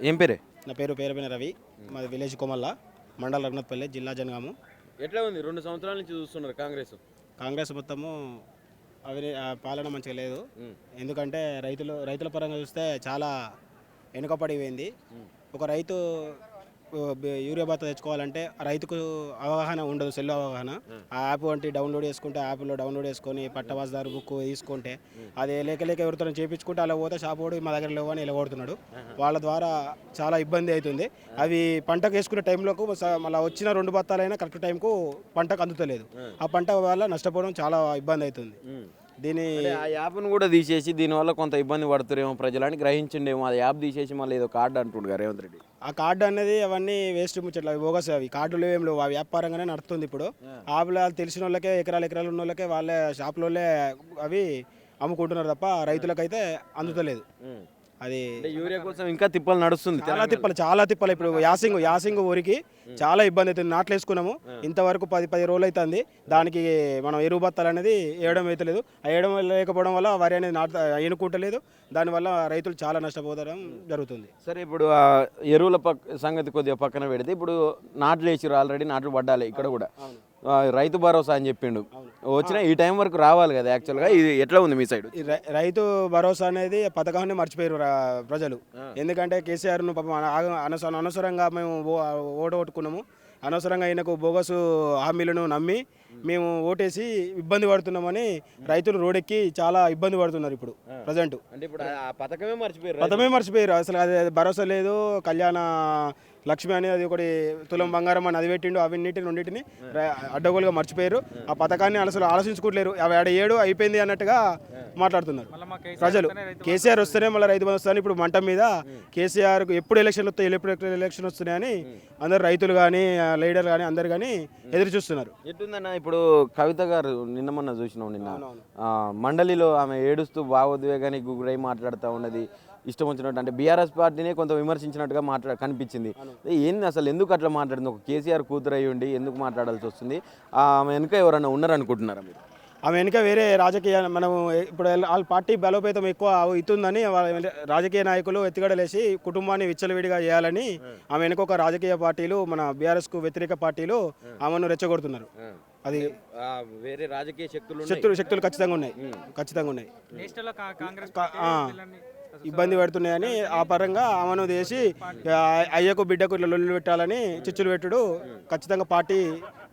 ఏం పేరే? నా పేరు పేరపైన రవి, మాది విలేజ్ కొమల్ల, మండల రఘునాథపల్లి, జిల్లా జనగాము. ఎట్లా ఉంది 2 సంవత్సరాల నుంచి చూస్తున్నారు కాంగ్రెస్ మొత్తము పాలన మంచిగా లేదు. ఎందుకంటే రైతుల పరంగా చూస్తే చాలా వెనుకపడిపోయింది. ఒక రైతు యూరియా భత్త తెచ్చుకోవాలంటే రైతుకు అవగాహన ఉండదు, సెల్ అవగాహన. ఆ యాప్ వంటి డౌన్లోడ్ చేసుకుంటే యాప్లో డౌన్లోడ్ చేసుకొని పట్టవాసదారు బుక్ తీసుకుంటే అది లేక ఎవరితో చేయించుకుంటే అలా పోతే షాప్ వాడు మా దగ్గర లేవు అని ఇలా కొడుతున్నాడు. వాళ్ళ ద్వారా చాలా ఇబ్బంది అవుతుంది. అవి పంటకు వేసుకునే టైంలోకి మళ్ళీ వచ్చిన 2 బత్తాలైనా కరెక్ట్ టైంకు పంటకు అందుతలేదు. ఆ పంట వల్ల నష్టపోవడం చాలా ఇబ్బంది అవుతుంది. ఆ యాప్ను కూడా తీసేసి దీనివల్ల కొంత ఇబ్బంది పడుతురేమో ప్రజలని గ్రహించిండేమో. ఆ యాప్ తీసేసి మళ్ళీ ఏదో కార్డు అంటుండగా రేవంత్ రెడ్డి. ఆ కార్డు అనేది అవన్నీ వేస్ట్ ముచ్చట్లు, అవి బోగస్. అవి కార్డులు ఏం లేవు, ఆ వ్యాపారంగానే నడుస్తుంది ఇప్పుడు. ఆపుల తెలిసిన వాళ్ళకే ఎకరాలు ఉన్న వాళ్ళకే వాళ్ళే షాపులోనే అవి అమ్ముకుంటున్నారు తప్ప రైతులకైతే అందుతలేదు. అది యూరియా కోసం ఇంకా తిప్పలు నడుస్తుంది, చాలా తిప్పలు. ఇప్పుడు యాసింగ్ ఊరికి చాలా ఇబ్బంది అవుతుంది. నాట్లు వేసుకున్నాము, ఇంతవరకు 10 రోజులు అవుతుంది. దానికి మనం ఎరువు బత్తాలు అనేది వేయడం అయితే లేదు. వేయడం లేకపోవడం వల్ల వరి అనేది ఎన్నుకుంటలేదు. దానివల్ల రైతులు చాలా నష్టపోవడం జరుగుతుంది. సరే, ఇప్పుడు ఎరువుల సంగతి కొద్దిగా పక్కన పెడితే ఇప్పుడు నాట్లు వేసిరు, ఆల్రెడీ నాట్లు పడ్డాలి. ఇక్కడ కూడా రైతు భరోసా అని చెప్పిండు, వచ్చిన ఈ టైం వరకు రావాలి కదా. యాక్చువల్గా ఇది ఎట్లా ఉంది మీ సైడ్? రైతు భరోసా అనేది పథకాన్ని మర్చిపోయారు ప్రజలు. ఎందుకంటే కేసీఆర్ను అనవసరంగా మేము ఓటుకున్నాము. అనవసరంగా ఆయనకు బోగసు హామీలను నమ్మి మేము ఓటేసి ఇబ్బంది పడుతున్నామని రైతులు రోడ్డెక్కి చాలా ఇబ్బంది పడుతున్నారు ఇప్పుడు ప్రజెంట్. పథకమే మర్చిపోయారు. అసలు అది భరోసా లేదు. కళ్యాణ లక్ష్మి అనేది అది ఒకటి తులం బంగారం అని అది పెట్టిండు. రెండింటిని అడ్డగోలుగా మర్చిపోయారు. ఆ పథకాన్ని అసలు ఆలోచించుకోవట్లేరు. అవి 7 అయిపోయింది అన్నట్టుగా మాట్లాడుతున్నారు ప్రజలు. కేసీఆర్ వస్తేనే మళ్ళీ రైతు బంధు వస్తాయని ఇప్పుడు మంట మీద కేసీఆర్కు ఎప్పుడు ఎలక్షన్లు వస్తాయి, ఎప్పుడు ఎలక్షన్ వస్తున్నాయని అందరు రైతులు కానీ లీడర్ కానీ అందరు కానీ ఎదురు చూస్తున్నారు. ఎట్టుందన్న ఇప్పుడు కవిత గారు నిన్న మొన్న చూసినాం, నిన్న మండలిలో ఆమె ఏడుస్తూ భావోద్వేగానికి గురై మాట్లాడుతూ ఉన్నది. ఇష్టం వచ్చినట్టు అంటే బీఆర్ఎస్ పార్టీనే కొంత విమర్శించినట్టుగా కనిపించింది. ఏంది అసలు, ఎందుకు అట్లా మాట్లాడింది? ఒక కేసీఆర్ కూతురు అయ్యి ఉండి ఎందుకు మాట్లాడాల్సి వస్తుంది? ఆమె వెనుక ఎవరన్నా ఉన్నారనుకుంటున్నారా మీరు? ఆమె వెనుక వేరే రాజకీయ, మనం ఇప్పుడు వాళ్ళ పార్టీ బలోపేతం ఎక్కువ అవుతుందని రాజకీయ నాయకులు ఎత్తుగడలేసి కుటుంబాన్ని విచ్చలవిడిగా చేయాలని ఆమె వెనుక ఒక రాజకీయ పార్టీలు, మన బీఆర్ఎస్కు వ్యతిరేక పార్టీలు ఆమెను రెచ్చగొడుతున్నారు. అది వేరే రాజకీయ శక్తులు ఖచ్చితంగా ఉన్నాయి. ఇబ్బంది పడుతున్నాయని ఆ పరంగా ఆమెను చేసి అయ్యకు బిడ్డకు ఇట్లా లొల్లు పెట్టాలని చిచ్చులు పెట్టుడు ఖచ్చితంగా పార్టీ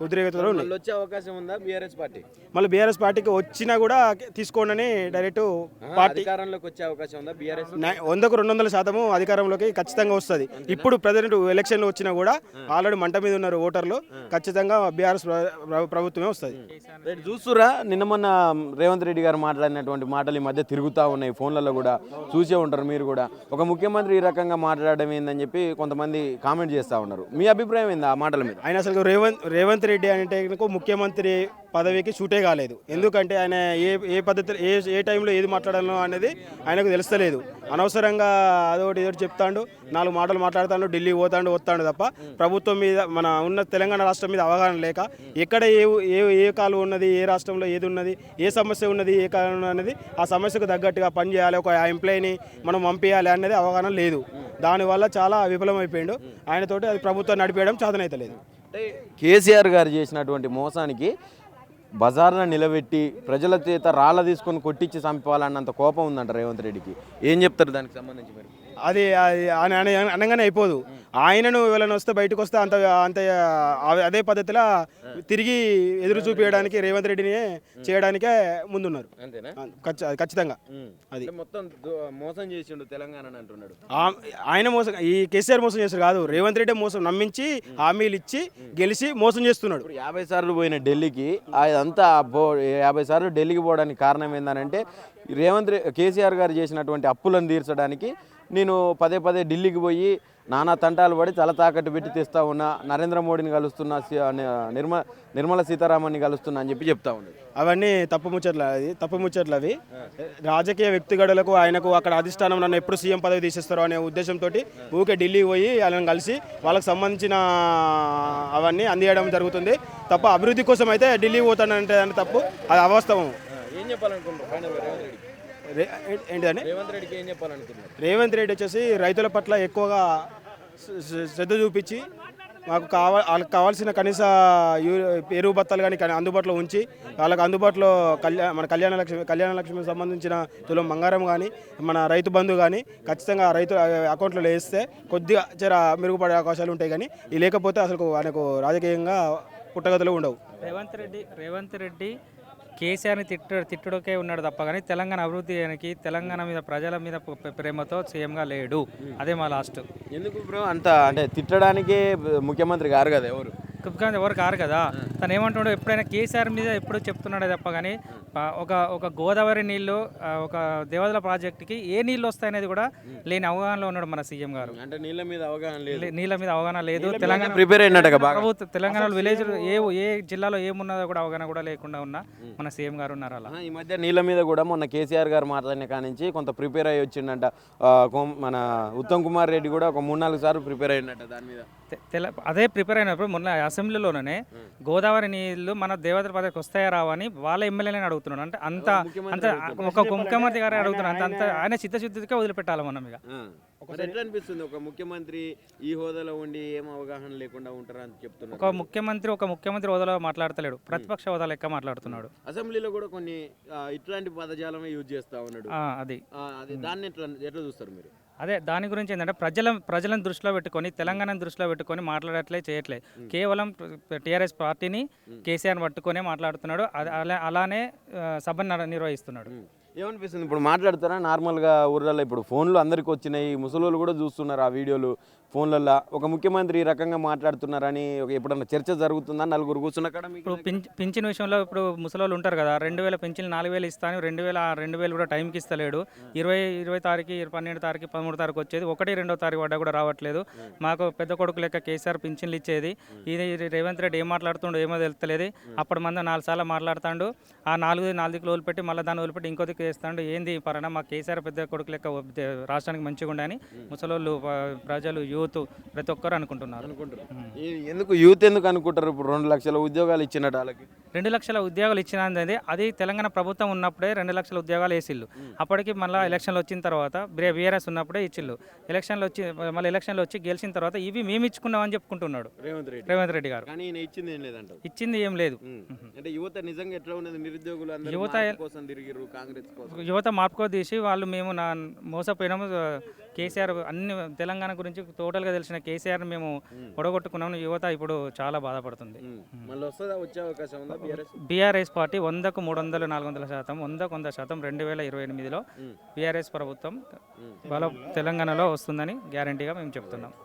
ఉద్రేకతలో వచ్చే అవకాశం ఉందా బీఆర్ఎస్ పార్టీ? మళ్ళీ బీఆర్ఎస్ పార్టీకి వచ్చినా కూడా తీసుకోండి డైరెక్ట్ పార్టీ అధికారంలోకి వచ్చే అవకాశం ఉందా? బీఆర్ఎస్ 100కు 200% అధికారంలోకి ఖచ్చితంగా వస్తుంది. ఇప్పుడు ప్రెసిడెంట్ ఎలక్షన్లు వచ్చినా కూడా ఆల్రెడీ మంట మీద ఉన్నారు ఓటర్లు. ఖచ్చితంగా బీఆర్ఎస్ ప్రభుత్వమే వస్తుంది. చూస్తురా, నిన్న మొన్న రేవంత్ రెడ్డి గారు మాట్లాడినటువంటి మాటలు ఈ మధ్య తిరుగుతూ ఉన్నాయి, ఫోన్లలో కూడా చూసే ఉంటారు మీరు కూడా. ఒక ముఖ్యమంత్రి ఈ రకంగా మాట్లాడడం ఏందని చెప్పి కొంతమంది కామెంట్ చేస్తూ ఉన్నారు. మీ అభిప్రాయం ఏంది ఆ మాటల మీద? ఆయన అసలు రేవంత్ రెడ్డి అంటే ముఖ్యమంత్రి పదవికి సూటే కాలేదు. ఎందుకంటే ఆయన ఏ పద్ధతి ఏ టైంలో ఏది మాట్లాడాలో అనేది ఆయనకు తెలుస్తలేదు. అనవసరంగా అదొకటి ఏదో చెప్తాడు, 4 మాటలు మాట్లాడుతాడు, ఢిల్లీ వస్తాడు తప్ప ప్రభుత్వం మీద, మన ఉన్న తెలంగాణ రాష్ట్రం మీద అవగాహన లేక ఎక్కడ ఏ కాలు ఉన్నది, ఏ రాష్ట్రంలో ఏది ఉన్నది, ఏ సమస్య ఉన్నది, ఏ కాలం అనేది ఆ సమస్యకు తగ్గట్టుగా పనిచేయాలి, ఒక ఎంప్లాయీని మనం పంపించాలి అనేది అవగాహన లేదు. దానివల్ల చాలా విఫలమైపోయాడు. ఆయనతోటి అది ప్రభుత్వం నడిపేయడం చాదనైతలేదు. కేసీఆర్ గారు చేసినటువంటి మోసానికి బజార్ను నిలబెట్టి ప్రజల చేత రాళ్ళ తీసుకొని కొట్టించి చంపాలన్నంత కోపం ఉందంట రేవంత్ రెడ్డికి. ఏం చెప్తారు దానికి సంబంధించి మీరు? అది అనగానే అయిపోదు. ఆయనను ఎవరైనా వస్తే బయటకు వస్తే అంత అదే పద్ధతిలో తిరిగి ఎదురు చూపించడానికి రేవంత్ రెడ్డిని చేయడానికే ముందున్నారు ఖచ్చితంగా. అది మొత్తం మోసం చేసిండు తెలంగాణ అంటున్నాడు ఆయన. మోసం ఈ కేసీఆర్ మోసం చేస్తారు కాదు, రేవంత్ రెడ్డి మోసం నమ్మించి హామీలు ఇచ్చి గెలిచి మోసం చేస్తున్నాడు. 50 సార్లు పోయిన ఢిల్లీకి, అదంతా 50 సార్లు ఢిల్లీకి పోవడానికి కారణం ఏంటంటే కేసీఆర్ గారు చేసినటువంటి అప్పులను తీర్చడానికి నేను పదే ఢిల్లీకి పోయి నానా తంటాలు పడి తల తాకట్టు పెట్టి తెస్తా ఉన్నా, నరేంద్ర మోడీని కలుస్తున్నా, నిర్మలా సీతారామన్ని కలుస్తున్నా అని చెప్తా ఉండేది. అవన్నీ తప్పు ముచ్చట్లు అవి. రాజకీయ వ్యక్తిగడులకు ఆయనకు అక్కడ అధిష్టానం నన్ను ఎప్పుడు సీఎం పదవి తీసేస్తారో అనే ఉద్దేశంతో ఊకే ఢిల్లీ పోయి వాళ్ళని కలిసి వాళ్ళకి సంబంధించిన అవన్నీ అందియడం జరుగుతుంది తప్ప అభివృద్ధి కోసం అయితే ఢిల్లీ పోతానంటే తప్పు. అది అవాస్తవం. ఏం చెప్పాలనుకుంటున్నారు? ఏంటిదని రేవంత్ రెడ్డికి ఏం చెప్పాలనుకున్నారు? రేవంత్ రెడ్డి వచ్చేసి రైతుల పట్ల ఎక్కువగా శ్రద్ధ చూపించి వాళ్ళకి కావాల్సిన కనీస ఎరువు బత్తాలు కానీ అందుబాటులో ఉంచి వాళ్ళకి అందుబాటులో మన కళ్యాణ లక్ష్మికి సంబంధించిన తులం బంగారం కానీ మన రైతు బంధు కానీ ఖచ్చితంగా రైతు అకౌంట్లో వేస్తే కొద్దిగా మెరుగుపడే అవకాశాలు ఉంటాయి. కానీ ఇది లేకపోతే అసలు ఆయనకు రాజకీయంగా పుట్టగతులు ఉండవు. రేవంత్ రెడ్డి కేసీఆర్ని తిట్టుడుకే ఉన్నాడు తప్ప కానీ తెలంగాణ అభివృద్ధికి తెలంగాణ మీద ప్రజల మీద ప్రేమతో సీఎంగా లేడు. అదే మా లాస్ట్. ఎందుకు బ్రో అంత అంటే తిట్టడానికి ముఖ్యమంత్రి గారు కదా ఎవరు ఎవరు కారు కదా. తను ఏమంటున్నాడు, ఎప్పుడైనా కేసీఆర్ మీద ఎప్పుడు చెప్తున్నాడే తప్ప కానీ ఒక గోదావరి నీళ్లు ఒక దేవాదుల ప్రాజెక్టుకి ఏ నీళ్ళు వస్తాయనేది కూడా లేని అవగాహనలో ఉన్నాడు మన సీఎం గారు. అంటే నీళ్ళ మీద అవగాహన లేదు. తెలంగాణ ప్రిపేర్ అయినట్టుగా ప్రభుత్వం తెలంగాణలో విలేజ్ ఏ జిల్లాలో ఏమున్నదో కూడా అవగాహన కూడా లేకుండా ఉన్న మన సీఎం గారు ఉన్నారు. అలా ఈ మధ్య నీళ్ళ మీద కూడా మొన్న కేసీఆర్ గారు మాట్లాడిన కానించి కొంత ప్రిపేర్ అయ్యి వచ్చిండంట. మన ఉత్తమ్ కుమార్ రెడ్డి కూడా ఒక 3-4 సార్లు ప్రిపేర్ అయినట్ట దాని మీద. అదే ప్రిపేర్ అయినప్పుడు మొన్న అసెంబ్లీలోనే గోదావరి నీళ్లు మన దేవతల పదవికి వస్తాయా రావని వాళ్ళ ఎమ్మెల్యేలని అడుగుతున్నాడు. అంటే అంత ఒక ముఖ్యమంత్రి గారు అడుగుతున్నారు. అంత ఆయన చిత్తశుద్ధిగా వదిలిపెట్టాలి మనం. ఇక ఎట్లా అనిపిస్తుంది ఒక ముఖ్యమంత్రి ఈ హోదాలో ఉండి ఏం అవగాహన లేకుండా ఉంటారా అని చెప్తున్నారు. ఒక ముఖ్యమంత్రి హోదాలో మాట్లాడతలేడు, ప్రతిపక్ష హోదా లెక్క మాట్లాడుతున్నాడు. అసెంబ్లీలో కూడా కొన్ని ఇట్లాంటి పదజాలమే యూజ్ చేస్తా ఉన్నాడు. అది దాన్ని ఎట్లా చూస్తారు మీరు? అదే దాని గురించి ఏంటంటే ప్రజలను దృష్టిలో పెట్టుకొని తెలంగాణను దృష్టిలో పెట్టుకొని మాట్లాడట్లే చేయట్లేదు. కేవలం టీఆర్ఎస్ పార్టీని కేసీఆర్ పట్టుకొనే మాట్లాడుతున్నాడు. అలానే సభను నిర్వహిస్తున్నాడు. ఏమనిపిస్తుంది ఇప్పుడు మాట్లాడతారా నార్మల్గా ఊర్లలో? ఇప్పుడు ఫోన్లు అందరికి వచ్చినాయి, ముసలోళ్ళు కూడా చూస్తున్నారు ఆ వీడియోలు ఫోన్లలో. ఒక ముఖ్యమంత్రి ఈ రకంగా మాట్లాడుతున్నారని ఎప్పుడన్నా చర్చ జరుగుతుందా నలుగురు కూర్చున్నాక? ఇప్పుడు పింఛన్ విషయంలో ఇప్పుడు ముసలోళ్ళు ఉంటారు కదా, 2000 పింఛన్ 4000 ఇస్తాను, 2000 కూడా టైంకి ఇస్తలేడు. 20 తారీఖు 12 తారీఖు 13 తారీఖు వచ్చేది, 1-2 తారీఖు పడ్డా కూడా రావట్లేదు. మాకు పెద్ద కొడుకు లెక్క కేసీఆర్ పింఛన్లు ఇచ్చేది. ఇది రేవంత్ రెడ్డి ఏం మాట్లాడుతుండో ఏమో తెలుస్తలేదు. అప్పుడు మంది 4 సార్లు మాట్లాడుతాడు. ఆ 4 దిక్కులు వదిలిపెట్టి మళ్ళీ దాన్ని వదిలిపెట్టి ఇంకో దిక్కు వేస్తాడు. ఏంది పరణ మా కేసీఆర్ పెద్ద కొడుకు లెక్క రాష్ట్రానికి మంచిగా ఉండని ముసలోళ్ళు, ప్రజలు, యూత్ ప్రతి ఒక్కరు అనుకుంటున్నారు. ఎందుకు యూత్ ఎందుకు అనుకుంటారు? ఇప్పుడు 2 లక్షల ఉద్యోగాలు ఇచ్చినట్టు వాళ్ళకి 2 లక్షల ఉద్యోగాలు ఇచ్చినది అది తెలంగాణ ప్రభుత్వం ఉన్నప్పుడే 2 లక్షల ఉద్యోగాలు వేసిళ్ళు. అప్పటికి మళ్ళీ ఎలక్షన్లు వచ్చిన తర్వాత బీఆర్ఎస్ ఉన్నప్పుడే ఇచ్చిళ్ళు. ఎలక్షన్లు వచ్చి గెలిచిన తర్వాత ఇవి మేము ఇచ్చుకున్నామని చెప్పుకుంటున్నాడు రేవంత్ రెడ్డి గారు. ఇచ్చింది ఏం లేదు. యువత నిజంగా ఎట్లా ఉన్నది? నిరుద్యోగులు యువత మార్పుకో తీసి వాళ్ళు మేము మోసపోయినాము. కేసీఆర్ అన్ని తెలంగాణ గురించి టోటల్గా తెలిసిన కేసీఆర్ మేము ఒడగొట్టుకున్నాము. యువత ఇప్పుడు చాలా బాధపడుతుంది. బీఆర్ఎస్ పార్టీ 100కు 300, 400%, 100కు 100% 2028లో బీఆర్ఎస్ ప్రభుత్వం తెలంగాణలో వస్తుందని గ్యారంటీగా మేము చెప్తున్నాం.